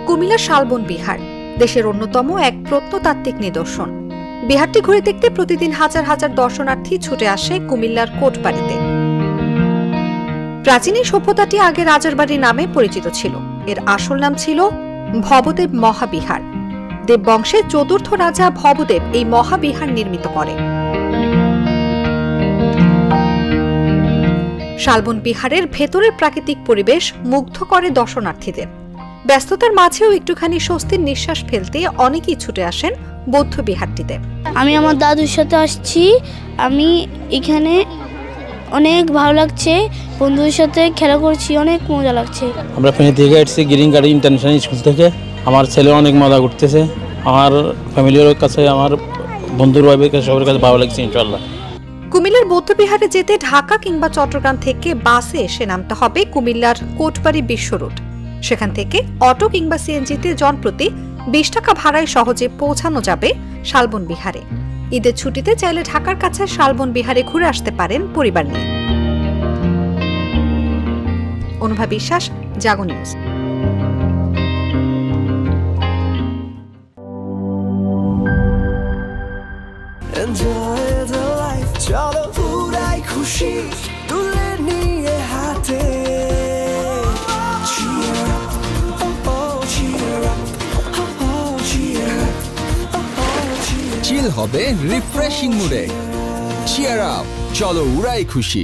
কুমিল্লার শালবন বিহার দেশের অন্যতম এক প্রত্নতাত্ত্বিক নিদর্শন। বিহারটি ঘুরে দেখতে প্রতিদিন হাজার হাজার দর্শনার্থী ছুটে আসে কুমিল্লার কোটবাড়িতে। প্রাচীন এই সভ্যতাটি আগে রাজারবাড়ি নামে পরিচিত ছিল। এর আসল নাম ছিল ভবদেব মহাবিহার। দেববংশের চতুর্থ রাজা ভবদেব এই মহাবিহার নির্মিত করেন। শালবন বিহারের ভেতরের প্রাকৃতিক পরিবেশ মুগ্ধ করে দর্শনার্থীদের। ব্যস্ততার মাঝেও একটুখানি স্বস্তির নিঃশ্বাস ফেলতে অনেকেই ছুটে আসেন বৌদ্ধ বিহারটিতে। আমি আমার দাদুর সাথে আসছি। আমি এখানে অনেক ভালো লাগছে, বন্ধুদের সাথে খেলা করছি, অনেক মজা লাগছে। আমরা ফেনী থেকে আসছি গ্রিন গার্ডেন ইন্টারন্যাশনাল স্কুল থেকে। আমার ছেলে অনেক মজা করতেছে। আমার ফ্যামিলির কাছে, আমার বন্ধুর ওয়াইফের কাছে, সবার কাছে ভালো লাগছে ইনশাআল্লাহ। কুমিল্লার বৌদ্ধবিহারে যেতে ঢাকা কিংবা চট্টগ্রাম থেকে বাসে এসে নামতে হবে কুমিল্লার কোটবাড়ি বিশ্ব রোড। সেখান থেকে অটো কিংবা সিএনজিতে জনপ্রতি 20 টাকা ভাড়ায় সহজে পৌঁছানো যাবে শালবন বিহারে। ঈদের ছুটিতে চাইলে ঢাকার কাছে শালবন বিহারে ঘুরে আসতে পারেন পরিবার নিয়ে। অনুভা বিশ্বাস, জাগো নিউজ। চলো উড়াই খুশি তুলে নিয়ে হাতে, চিল হবে রিফ্রেশিং মুডে। চিয়ার আপ, চলো উড়াই খুশি।